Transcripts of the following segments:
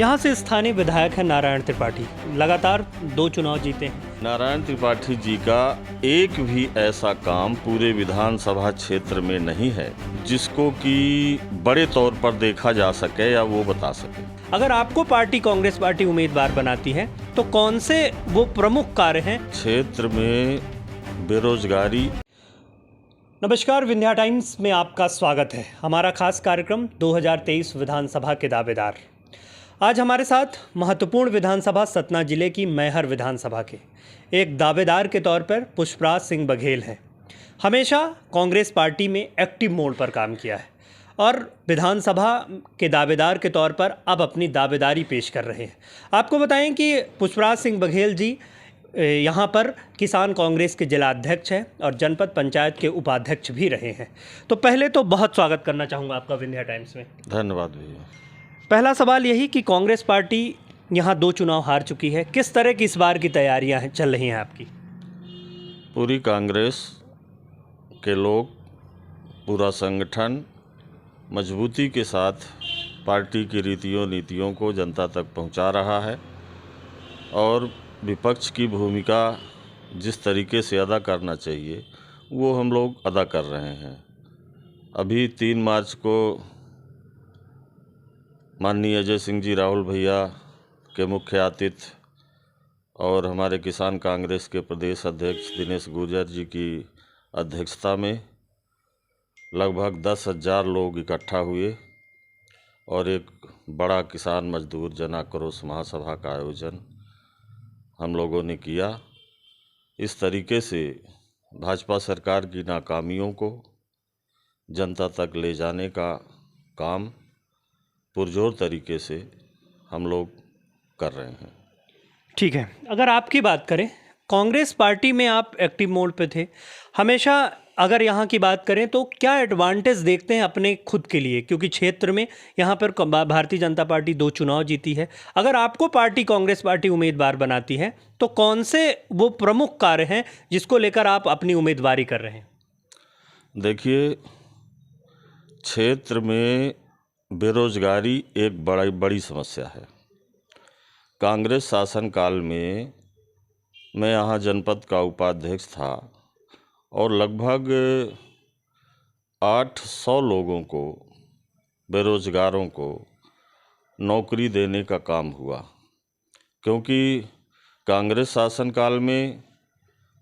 यहाँ से स्थानीय विधायक हैं नारायण त्रिपाठी। लगातार 2 चुनाव जीते हैं। नारायण त्रिपाठी जी का एक भी ऐसा काम पूरे विधानसभा क्षेत्र में नहीं है जिसको कि बड़े तौर पर देखा जा सके या वो बता सके। अगर आपको पार्टी कांग्रेस पार्टी उम्मीदवार बनाती है तो कौन से वो प्रमुख कार्य हैं? क्षेत्र में बेरोजगारी। नमस्कार, विंध्या टाइम्स में आपका स्वागत है। हमारा खास कार्यक्रम 2023 विधानसभा के दावेदार। आज हमारे साथ महत्वपूर्ण विधानसभा सतना जिले की मैहर विधानसभा के एक दावेदार के तौर पर पुष्पराज सिंह बघेल हैं। हमेशा कांग्रेस पार्टी में एक्टिव मोड पर काम किया है और विधानसभा के दावेदार के तौर पर अब अपनी दावेदारी पेश कर रहे हैं। आपको बताएं कि पुष्पराज सिंह बघेल जी यहाँ पर किसान कांग्रेस के जिला अध्यक्ष हैं और जनपद पंचायत के उपाध्यक्ष भी रहे हैं। तो पहले तो बहुत स्वागत करना चाहूँगा आपका विंध्या टाइम्स में। धन्यवाद भैया। पहला सवाल यही कि कांग्रेस पार्टी यहाँ 2 चुनाव हार चुकी है, किस तरह की इस बार की तैयारियाँ चल रही हैं आपकी? पूरी कांग्रेस के लोग, पूरा संगठन मजबूती के साथ पार्टी की रीतियों नीतियों को जनता तक पहुंचा रहा है और विपक्ष की भूमिका जिस तरीके से अदा करना चाहिए वो हम लोग अदा कर रहे हैं। अभी 3 मार्च को माननीय अजय सिंह जी राहुल भैया के मुख्य आतिथ्य और हमारे किसान कांग्रेस के प्रदेश अध्यक्ष दिनेश गुर्जर जी की अध्यक्षता में लगभग 10,000 लोग इकट्ठा हुए और एक बड़ा किसान मजदूर जन आक्रोश महासभा का आयोजन हम लोगों ने किया। इस तरीके से भाजपा सरकार की नाकामियों को जनता तक ले जाने का काम पुरजोर तरीके से हम लोग कर रहे हैं। ठीक है, अगर आपकी बात करें, कांग्रेस पार्टी में आप एक्टिव मोड पे थे हमेशा। अगर यहाँ की बात करें तो क्या एडवांटेज देखते हैं अपने खुद के लिए, क्योंकि क्षेत्र में यहाँ पर भारतीय जनता पार्टी 2 चुनाव जीती है। अगर आपको पार्टी कांग्रेस पार्टी उम्मीदवार बनाती है तो कौन से वो प्रमुख कार्य हैं जिसको लेकर आप अपनी उम्मीदवारी कर रहे हैं? देखिए, क्षेत्र में बेरोजगारी एक बड़ी समस्या है। कांग्रेस शासनकाल में मैं यहाँ जनपद का उपाध्यक्ष था और लगभग 800 लोगों को, बेरोजगारों को नौकरी देने का काम हुआ, क्योंकि कांग्रेस शासनकाल में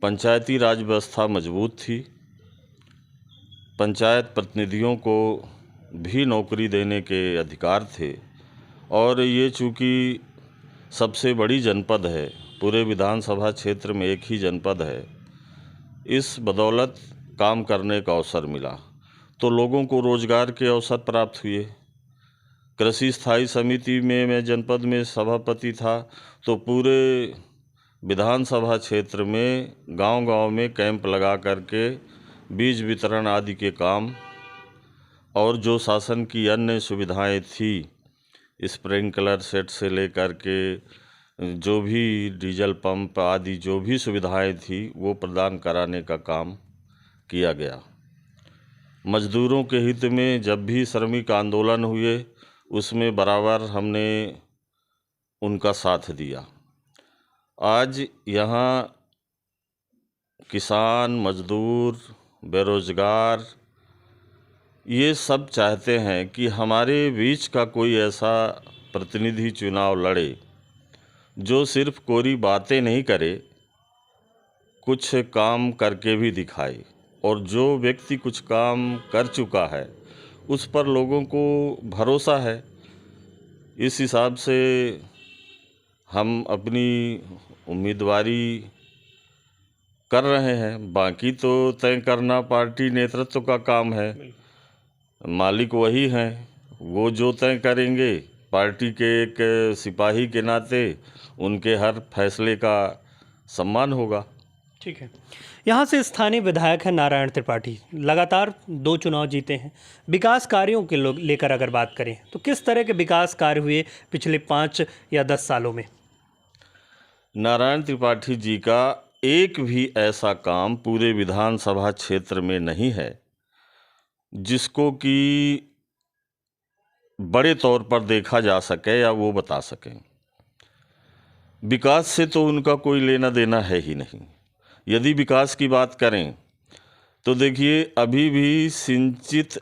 पंचायती राज व्यवस्था मजबूत थी। पंचायत प्रतिनिधियों को भी नौकरी देने के अधिकार थे और ये चूँकि सबसे बड़ी जनपद है, पूरे विधानसभा क्षेत्र में एक ही जनपद है, इस बदौलत काम करने का अवसर मिला तो लोगों को रोजगार के अवसर प्राप्त हुए। कृषि स्थायी समिति में मैं जनपद में सभापति था तो पूरे विधानसभा क्षेत्र में गांव-गांव में कैंप लगा करके बीज वितरण आदि के काम और जो शासन की अन्य सुविधाएं थी, स्प्रिंकलर सेट से लेकर के जो भी डीजल पंप आदि जो भी सुविधाएं थी वो प्रदान कराने का काम किया गया। मजदूरों के हित में जब भी श्रमिक आंदोलन हुए उसमें बराबर हमने उनका साथ दिया। आज यहाँ किसान, मजदूर, बेरोजगार ये सब चाहते हैं कि हमारे बीच का कोई ऐसा प्रतिनिधि चुनाव लड़े जो सिर्फ कोरी बातें नहीं करे, कुछ काम करके भी दिखाए और जो व्यक्ति कुछ काम कर चुका है उस पर लोगों को भरोसा है। इस हिसाब से हम अपनी उम्मीदवारी कर रहे हैं। बाकी तो तय करना पार्टी नेतृत्व का काम है, मालिक वही हैं, वो जो तय करेंगे। पार्टी के एक सिपाही के नाते उनके हर फैसले का सम्मान होगा। ठीक है, यहाँ से स्थानीय विधायक हैं नारायण त्रिपाठी। लगातार 2 चुनाव जीते हैं। विकास कार्यों के लेकर अगर बात करें तो किस तरह के विकास कार्य हुए पिछले 5 या 10 सालों में? नारायण त्रिपाठी जी का एक भी ऐसा काम पूरे विधानसभा क्षेत्र में नहीं है जिसको कि बड़े तौर पर देखा जा सके या वो बता सकें। विकास से तो उनका कोई लेना देना है ही नहीं। यदि विकास की बात करें तो देखिए, अभी भी सिंचित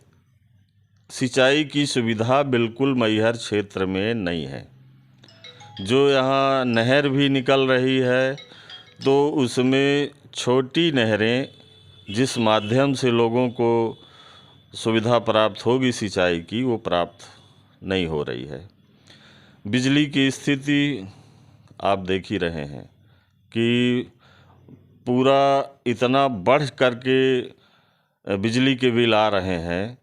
सिंचाई की सुविधा बिल्कुल मैहर क्षेत्र में नहीं है। जो यहाँ नहर भी निकल रही है तो उसमें छोटी नहरें जिस माध्यम से लोगों को सुविधा प्राप्त होगी सिंचाई की, वो प्राप्त नहीं हो रही है। बिजली की स्थिति आप देख ही रहे हैं कि पूरा इतना बढ़ करके बिजली के बिल आ रहे हैं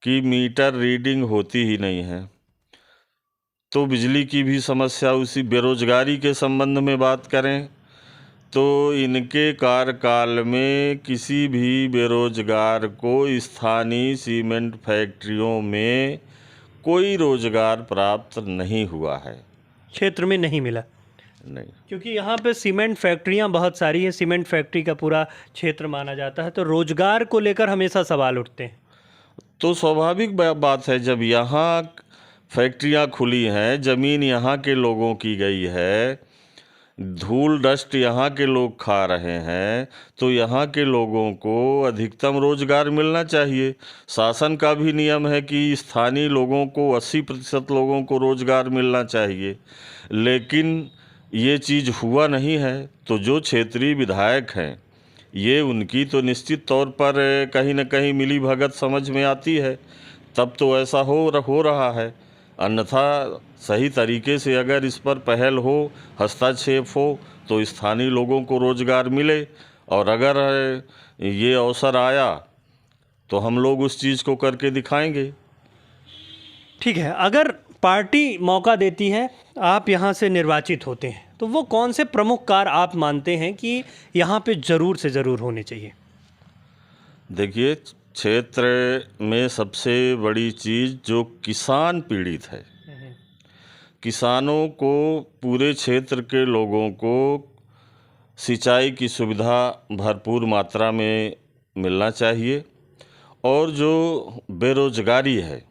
कि मीटर रीडिंग होती ही नहीं है। तो बिजली की भी समस्या। उसी बेरोजगारी के संबंध में बात करें तो इनके कार्यकाल में किसी भी बेरोजगार को स्थानीय सीमेंट फैक्ट्रियों में कोई रोजगार प्राप्त नहीं हुआ है। क्षेत्र में नहीं मिला? नहीं, क्योंकि यहाँ पे सीमेंट फैक्ट्रियाँ बहुत सारी हैं, सीमेंट फैक्ट्री का पूरा क्षेत्र माना जाता है, तो रोजगार को लेकर हमेशा सवाल उठते हैं। तो स्वाभाविक बात है, जब यहाँ फैक्ट्रियाँ खुली हैं, ज़मीन यहाँ के लोगों की गई है, धूल डस्ट यहाँ के लोग खा रहे हैं, तो यहाँ के लोगों को अधिकतम रोजगार मिलना चाहिए। शासन का भी नियम है कि स्थानीय लोगों को 80% लोगों को रोजगार मिलना चाहिए, लेकिन ये चीज़ हुआ नहीं है। तो जो क्षेत्रीय विधायक हैं, ये उनकी तो निश्चित तौर पर कहीं न कहीं मिली भगत समझ में आती है, तब तो ऐसा हो रहा है। अन्यथा सही तरीके से अगर इस पर पहल हो, हस्तक्षेप हो, तो स्थानीय लोगों को रोज़गार मिले। और अगर ये अवसर आया तो हम लोग उस चीज़ को करके दिखाएंगे। ठीक है, अगर पार्टी मौका देती है, आप यहाँ से निर्वाचित होते हैं, तो वो कौन से प्रमुख कार्य आप मानते हैं कि यहाँ पे ज़रूर से ज़रूर होने चाहिए? देखिए, क्षेत्र में सबसे बड़ी चीज़ जो किसान पीड़ित है, किसानों को, पूरे क्षेत्र के लोगों को सिंचाई की सुविधा भरपूर मात्रा में मिलना चाहिए। और जो बेरोजगारी है,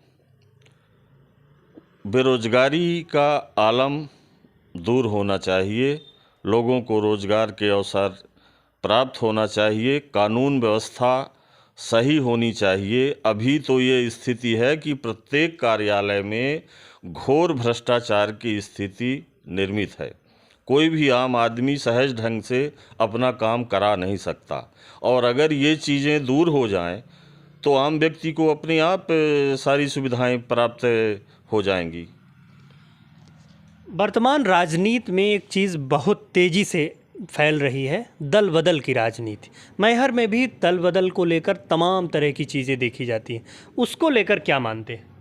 बेरोजगारी का आलम दूर होना चाहिए। लोगों को रोज़गार के अवसर प्राप्त होना चाहिए। कानून व्यवस्था सही होनी चाहिए। अभी तो ये स्थिति है कि प्रत्येक कार्यालय में घोर भ्रष्टाचार की स्थिति निर्मित है। कोई भी आम आदमी सहज ढंग से अपना काम करा नहीं सकता। और अगर ये चीज़ें दूर हो जाएं तो आम व्यक्ति को अपने आप सारी सुविधाएं प्राप्त हो जाएंगी। वर्तमान राजनीति में एक चीज़ बहुत तेज़ी से फैल रही है, दल बदल की राजनीति। मैहर में भी दल बदल को लेकर तमाम तरह की चीज़ें देखी जाती हैं, उसको लेकर क्या मानते हैं?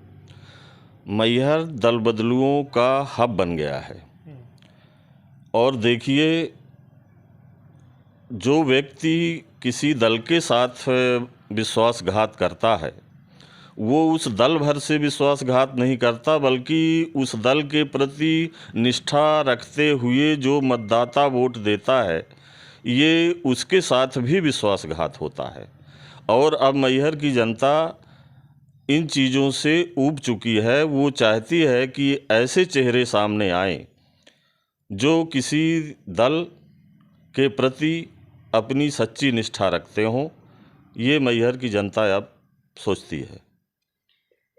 मैहर दल बदलुओं का हब बन गया है। और देखिए, जो व्यक्ति किसी दल के साथ विश्वासघात करता है, वो उस दल भर से विश्वासघात नहीं करता, बल्कि उस दल के प्रति निष्ठा रखते हुए जो मतदाता वोट देता है, ये उसके साथ भी विश्वासघात होता है। और अब मैहर की जनता इन चीज़ों से ऊब चुकी है। वो चाहती है कि ऐसे चेहरे सामने आएं जो किसी दल के प्रति अपनी सच्ची निष्ठा रखते हों। ये मैहर की जनता अब सोचती है।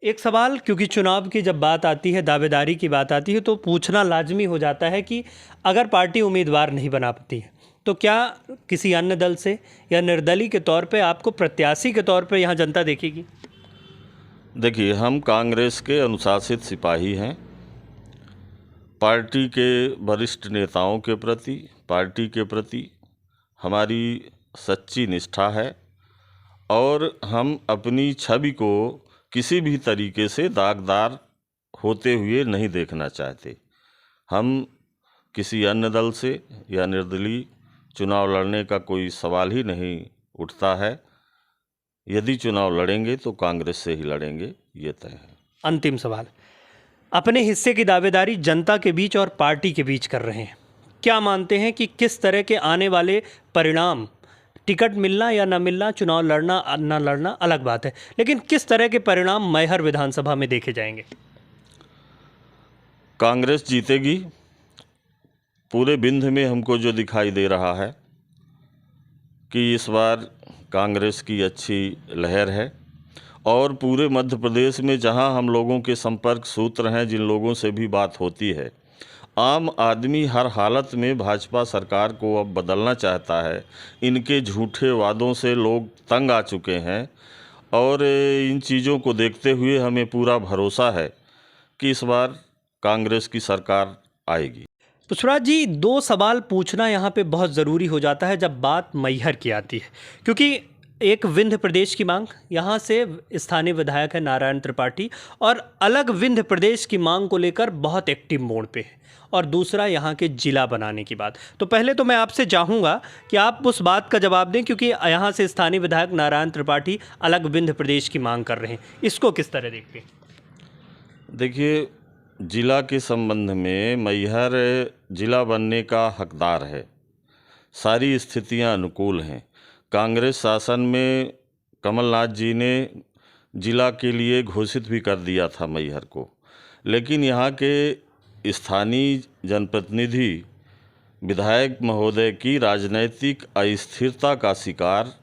एक सवाल, क्योंकि चुनाव की जब बात आती है, दावेदारी की बात आती है, तो पूछना लाजमी हो जाता है कि अगर पार्टी उम्मीदवार नहीं बना पाती है तो क्या किसी अन्य दल से या निर्दलीय के तौर पे आपको प्रत्याशी के तौर पे यहाँ जनता देखेगी? देखिए, हम कांग्रेस के अनुशासित सिपाही हैं। पार्टी के वरिष्ठ नेताओं के प्रति, पार्टी के प्रति हमारी सच्ची निष्ठा है और हम अपनी छवि को किसी भी तरीके से दागदार होते हुए नहीं देखना चाहते। हम किसी अन्य दल से या निर्दलीय चुनाव लड़ने का कोई सवाल ही नहीं उठता है। यदि चुनाव लड़ेंगे तो कांग्रेस से ही लड़ेंगे, ये तय है। अंतिम सवाल, अपने हिस्से की दावेदारी जनता के बीच और पार्टी के बीच कर रहे हैं, क्या मानते हैं कि किस तरह के आने वाले परिणाम, टिकट मिलना या न मिलना, चुनाव लड़ना न लड़ना अलग बात है, लेकिन किस तरह के परिणाम मैहर विधानसभा में देखे जाएंगे? कांग्रेस जीतेगी। पूरे विंध्य में हमको जो दिखाई दे रहा है कि इस बार कांग्रेस की अच्छी लहर है, और पूरे मध्य प्रदेश में जहां हम लोगों के संपर्क सूत्र हैं, जिन लोगों से भी बात होती है, आम आदमी हर हालत में भाजपा सरकार को अब बदलना चाहता है। इनके झूठे वादों से लोग तंग आ चुके हैं, और इन चीज़ों को देखते हुए हमें पूरा भरोसा है कि इस बार कांग्रेस की सरकार आएगी। पुष्पराज जी, दो सवाल पूछना यहाँ पे बहुत ज़रूरी हो जाता है जब बात मैहर की आती है, क्योंकि एक विंध्य प्रदेश की मांग, यहाँ से स्थानीय विधायक है नारायण त्रिपाठी, और अलग विंध्य प्रदेश की मांग को लेकर बहुत एक्टिव मोड पे है, और दूसरा यहाँ के जिला बनाने की बात। तो पहले तो मैं आपसे चाहूँगा कि आप उस बात का जवाब दें, क्योंकि यहाँ से स्थानीय विधायक नारायण त्रिपाठी अलग विंध्य प्रदेश की मांग कर रहे हैं, इसको किस तरह देखते हैं? देखिए, जिला के संबंध में मैहर जिला बनने का हकदार है। सारी स्थितियां अनुकूल हैं। कांग्रेस शासन में कमलनाथ जी ने जिला के लिए घोषित भी कर दिया था मैहर को, लेकिन यहाँ के स्थानीय जनप्रतिनिधि विधायक महोदय की राजनैतिक अस्थिरता का शिकार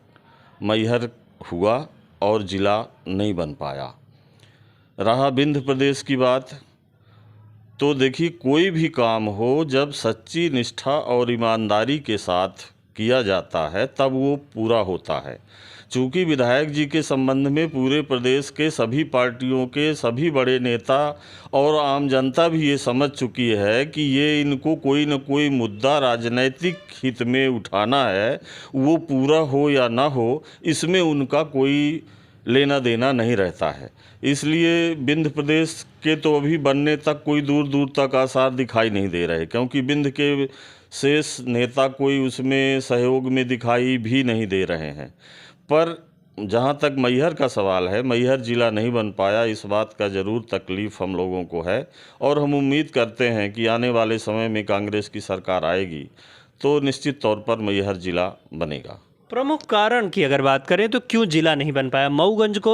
मैहर हुआ और जिला नहीं बन पाया। रहा विंध्य प्रदेश की बात, तो देखिए, कोई भी काम हो जब सच्ची निष्ठा और ईमानदारी के साथ किया जाता है तब वो पूरा होता है। चूँकि विधायक जी के संबंध में पूरे प्रदेश के सभी पार्टियों के सभी बड़े नेता और आम जनता भी ये समझ चुकी है कि ये इनको कोई न कोई मुद्दा राजनैतिक हित में उठाना है, वो पूरा हो या ना हो, इसमें उनका कोई लेना देना नहीं रहता है। इसलिए विंध्य प्रदेश के तो अभी बनने तक कोई दूर दूर तक आसार दिखाई नहीं दे रहे, क्योंकि विंध्य के शेष नेता कोई उसमें सहयोग में दिखाई भी नहीं दे रहे हैं। पर जहाँ तक मैहर का सवाल है, मैहर जिला नहीं बन पाया, इस बात का ज़रूर तकलीफ़ हम लोगों को है, और हम उम्मीद करते हैं कि आने वाले समय में कांग्रेस की सरकार आएगी तो निश्चित तौर पर मैहर जिला बनेगा। प्रमुख कारण की अगर बात करें तो क्यों जिला नहीं बन पाया? मऊगंज को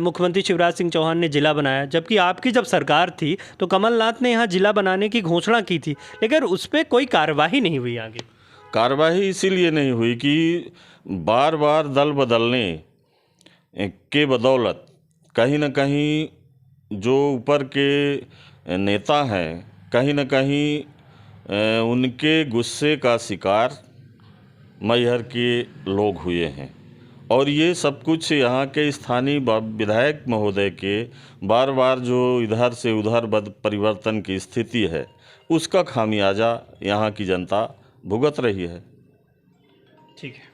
मुख्यमंत्री शिवराज सिंह चौहान ने जिला बनाया, जबकि आपकी जब सरकार थी तो कमलनाथ ने यहाँ जिला बनाने की घोषणा की थी, लेकिन उस पर कोई कार्यवाही नहीं हुई आगे। कार्रवाई इसीलिए नहीं हुई कि बार बार दल बदलने के बदौलत कहीं न कहीं जो ऊपर के नेता हैं, कहीं न कहीं उनके गुस्से का शिकार मैहर के लोग हुए हैं, और ये सब कुछ यहाँ के स्थानीय विधायक महोदय के बार बार जो इधर से उधर परिवर्तन की स्थिति है, उसका खामियाजा यहाँ की जनता भुगत रही है। ठीक है,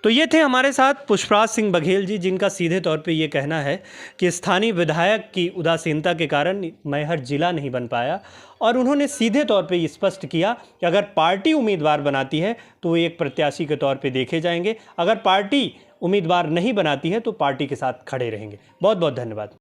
तो ये थे हमारे साथ पुष्पराज सिंह बघेल जी, जिनका सीधे तौर पे ये कहना है कि स्थानीय विधायक की उदासीनता के कारण मैहर जिला नहीं बन पाया, और उन्होंने सीधे तौर पे ये स्पष्ट किया कि अगर पार्टी उम्मीदवार बनाती है तो वो एक प्रत्याशी के तौर पे देखे जाएंगे, अगर पार्टी उम्मीदवार नहीं बनाती है तो पार्टी के साथ खड़े रहेंगे। बहुत बहुत धन्यवाद।